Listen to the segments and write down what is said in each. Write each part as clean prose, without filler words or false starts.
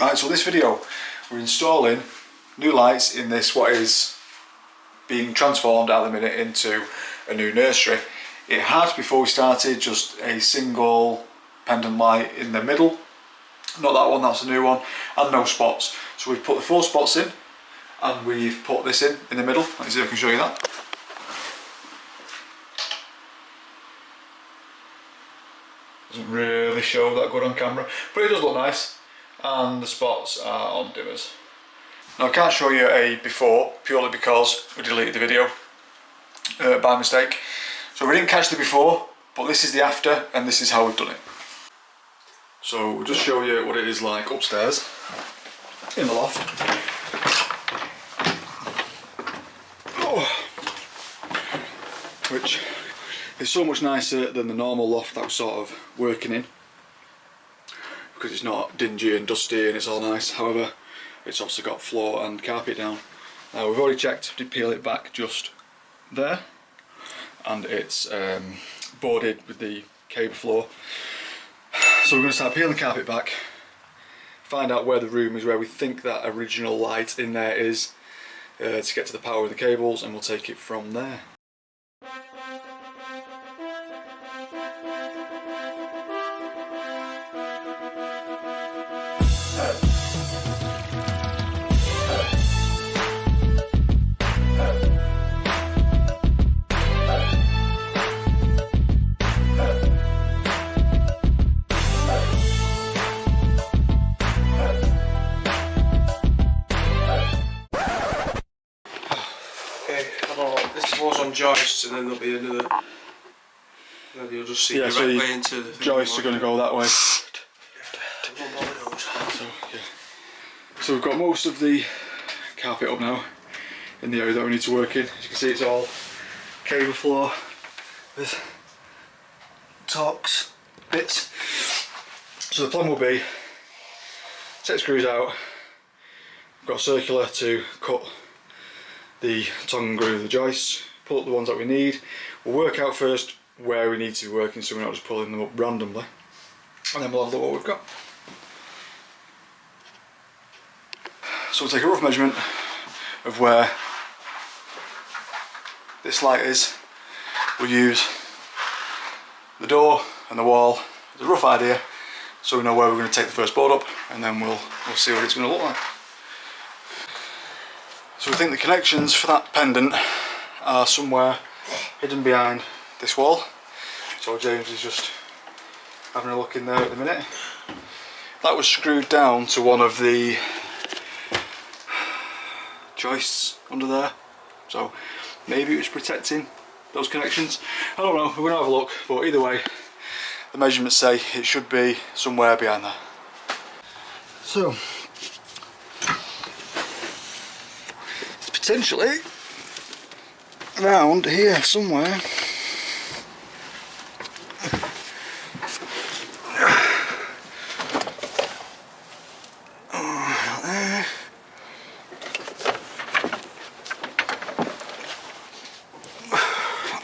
Right, so this video, we're installing new lights in this what is being transformed at the minute into a new nursery. It had, before we started, just a single pendant light in the middle. Not that one, that's a new one, and no spots. So we've put the 4 spots in, and we've put this in the middle. Let's see if I can show you that. Doesn't really show that good on camera, but it does look nice, and the spots are on dimmers. Now I can't show you a before, purely because we deleted the video by mistake. So we didn't catch the before, but this is the after, and this is how we've done it. So we'll just show you what it is like upstairs in the loft. Oh. Which is so much nicer than the normal loft that we're sort of working in, because it's not dingy and dusty and it's all nice. However, it's also got floor and carpet down. Now we've already checked, did peel it back just there, and it's boarded with the cable floor. So we're going to start peeling the carpet back, find out where the room is where we think that original light in there is, to get to the power of the cables, and we'll take it from there. Joists, and then there'll be another. Then you'll just see directly into the thing. Joists are going to go that way. So we've got most of the carpet up now in the area that we need to work in. As you can see, it's all cable floor with Torx bits. So the plan will be set screws out. We've got a circular to cut the tongue and groove of the joists. Pull up the ones that we need. We'll work out first where we need to be working, so we're not just pulling them up randomly, and then we'll have a look at what we've got. So we'll take a rough measurement of where this light is. We'll use the door and the wall as a rough idea, so we know where we're going to take the first board up, and then we'll see what it's going to look like. So we think the connections for that pendant are somewhere hidden behind this wall. So James is just having a look in there at the minute. That was screwed down to one of the joists under there, so maybe it was protecting those connections. I don't know, we're going to have a look, but either way the measurements say it should be somewhere behind there. So it's potentially around here somewhere. There.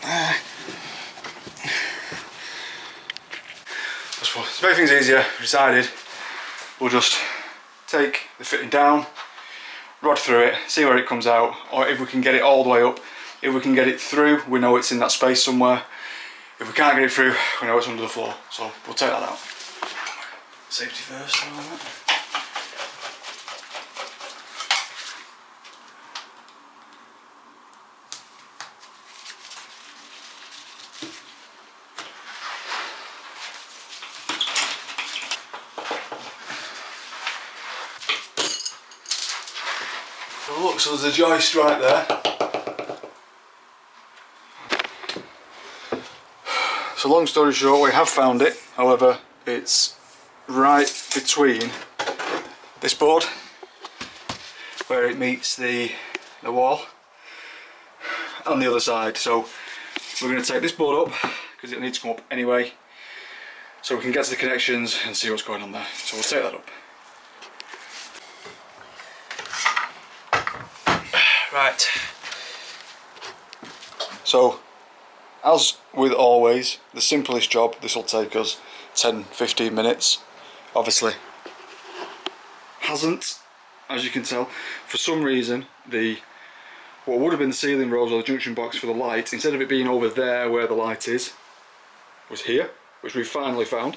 There. To make things easier, we decided we'll just take the fitting down, rod through it, see where it comes out, or if we can get it all the way up. If we can get it through, we know it's in that space somewhere. If we can't get it through, we know it's under the floor. So we'll take that out. Safety first and all that. So look, so there's a joist right there. So long story short, we have found it. However, it's right between this board where it meets the wall and the other side. So we're going to take this board up because it needs to come up anyway, so we can get to the connections and see what's going on there. So we'll take that up. Right. So, as with always, the simplest job, this will take us 10-15 minutes. Obviously, hasn't, as you can tell. For some reason, what would have been the ceiling rose or the junction box for the light, instead of it being over there where the light is, was here, which we finally found.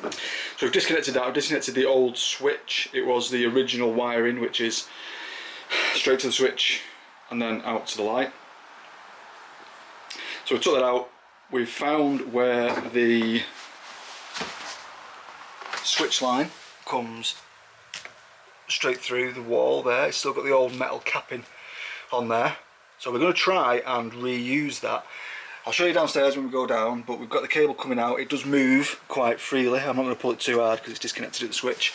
So we've disconnected that. I've disconnected the old switch. It was the original wiring, which is straight to the switch and then out to the light. So we took that out. We've found where the switch line comes straight through the wall there. It's still got the old metal capping on there. So we're going to try and reuse that. I'll show you downstairs when we go down, but we've got the cable coming out. It does move quite freely. I'm not going to pull it too hard because it's disconnected at the switch.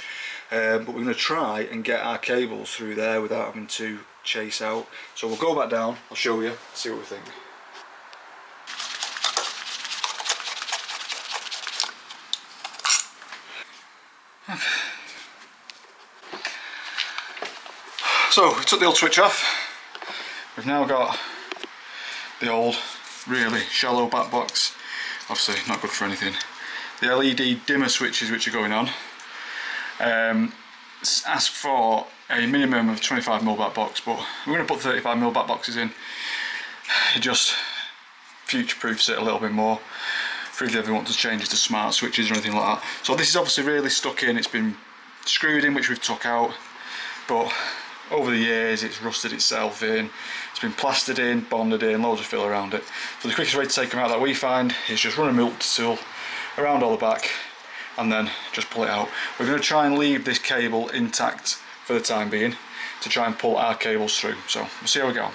But we're going to try and get our cables through there without having to chase out. So we'll go back down, I'll show you, see what we think. Okay. So we took the old switch off. We've now got the old really shallow back box, obviously not good for anything. The LED dimmer switches which are going on ask for a minimum of 25mm back box, but we're going to put 35mm back boxes in. It just future-proofs it a little bit more for if you ever want to change it to smart switches or anything like that. So this is obviously really stuck in. It's been screwed in, which we've took out, but over the years it's rusted itself in. It's been plastered in, bonded in, loads of fill around it. So the quickest way to take them out that we find is just run a multi-tool around all the back and then just pull it out. We're going to try and leave this cable intact for the time being to try and pull our cables through. So we'll see how we go.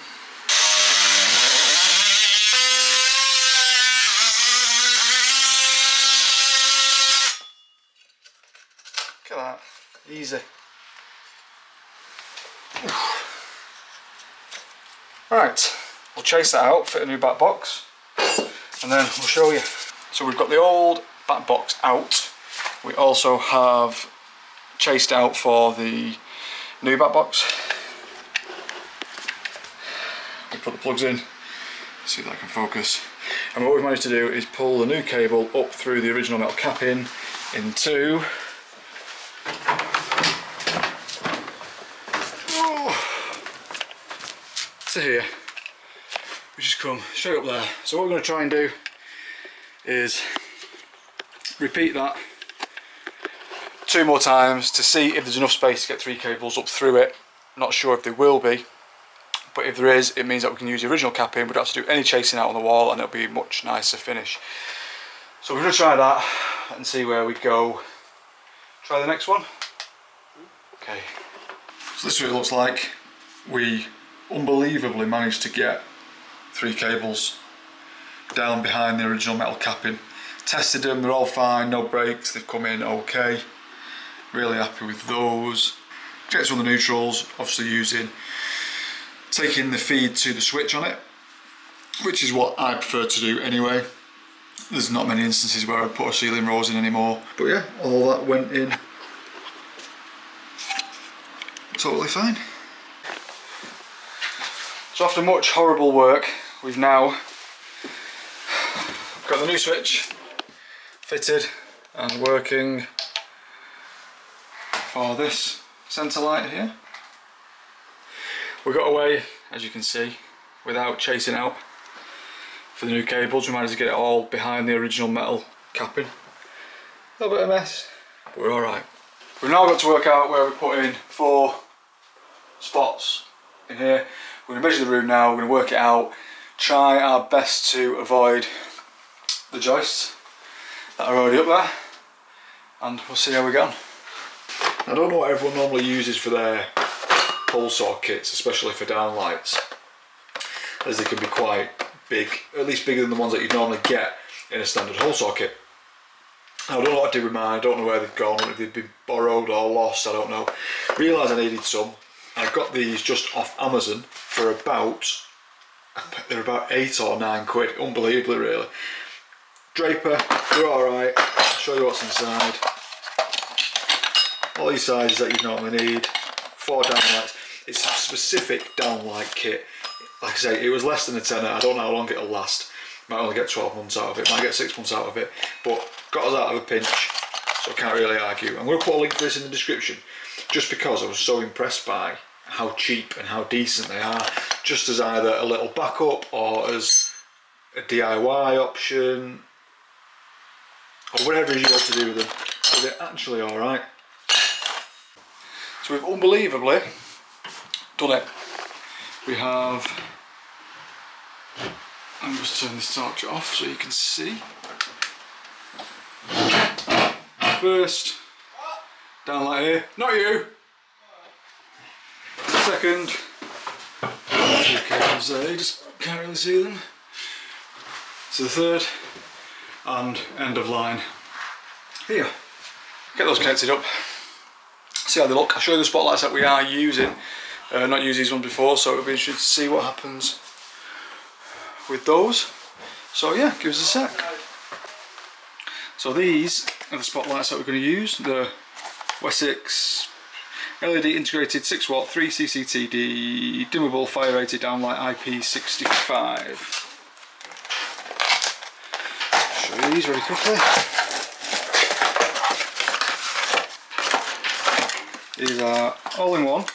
Look at that, easy. Right, we'll chase that out, fit a new back box, and then we'll show you. So we've got the old back box out. We also have chased out for the new back box. We put the plugs in, see if that can focus. And what we've managed to do is pull the new cable up through the original metal capping into to here, which has come straight up there. So what we're going to try and do is repeat that 2 more times to see if there's enough space to get 3 cables up through it. Not sure if there will be, but if there is, it means that we can use the original capping. We don't have to do any chasing out on the wall, and it'll be a much nicer finish. So we're going to try that and see where we go. Try the next one. Okay. So this is what it looks like. We unbelievably managed to get 3 cables down behind the original metal capping. Tested them, they're all fine, no breaks, they've come in okay. Really happy with those. Checked some of the neutrals, obviously taking the feed to the switch on it, which is what I prefer to do anyway. There's not many instances where I'd put a ceiling rose in anymore. But yeah, all that went in totally fine. So after much horrible work, we've now got the new switch fitted and working for this centre light here. We got away, as you can see, without chasing out for the new cables. We managed to get it all behind the original metal capping. A little bit of a mess, but we're alright. We've now got to work out where we're putting 4 spots in here. We're going to measure the room now, we're going to work it out, try our best to avoid the joists that are already up there, and we'll see how we get on. I don't know what everyone normally uses for their hole saw kits, especially for downlights, as they can be quite big, at least bigger than the ones that you'd normally get in a standard hole saw kit. I don't know what I did with mine, I don't know where they've gone, if they've been borrowed or lost, I don't know. Realised I needed some. I got these just off Amazon for they're about 8 or 9 quid, unbelievably really. Draper, they're alright, I'll show you what's inside. All these sizes that you normally need, 4 downlights. It's a specific downlight kit. Like I say, it was less than a tenner, I don't know how long it'll last. Might only get 12 months out of it, might get 6 months out of it, but got us out of a pinch. so I can't really argue. I'm going to put a link to this in the description, just because I was so impressed by how cheap and how decent they are, just as either a little backup or as a DIY option, or whatever it is you want to do with them. But they're actually alright. So we've unbelievably done it. We have, I'm just turn this torch off so you can see. First, down like here, not you. Second, two cables there, you just can't really see them. So the third, and end of line here. Get those connected up, see how they look. I'll show you the spotlights that we are using. Not used these ones before, so it'll be interesting to see what happens with those. So yeah, give us a sec. So these are the spotlights that we're going to use. The Wessex LED integrated 6W 3 CCTD dimmable fire rated downlight IP65. Show you these very quickly. These are all in one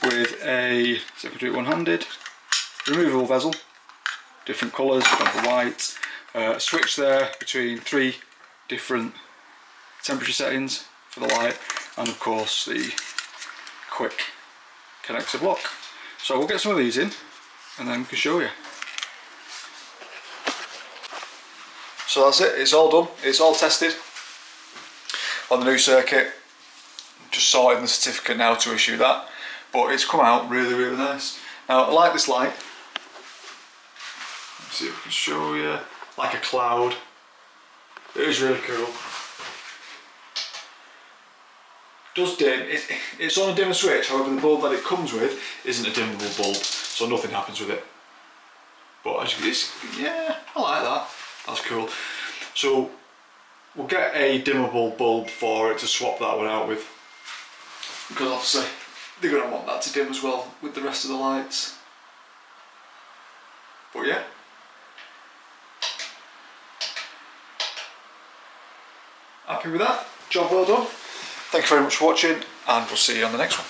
with a, so I can do it one-handed, removable bezel, different colours, for white, a switch there between 3 different temperature settings for the light, and of course the quick connector block. So we'll get some of these in and then we can show you. So that's it, it's all done, it's all tested on the new circuit. Just sorting the certificate now to issue that, but it's come out really, really nice. Now I like this light. Let's see if I can show you. Like a cloud. It is really cool. It does dim. It's on a dimmer switch, however the bulb that it comes with isn't a dimmable bulb, so nothing happens with it. But as you can, yeah, I like that. That's cool. So we'll get a dimmable bulb for it to swap that one out with, because obviously they're going to want that to dim as well with the rest of the lights. But yeah. Happy with that? Job well done. Thank you very much for watching, and we'll see you on the next one.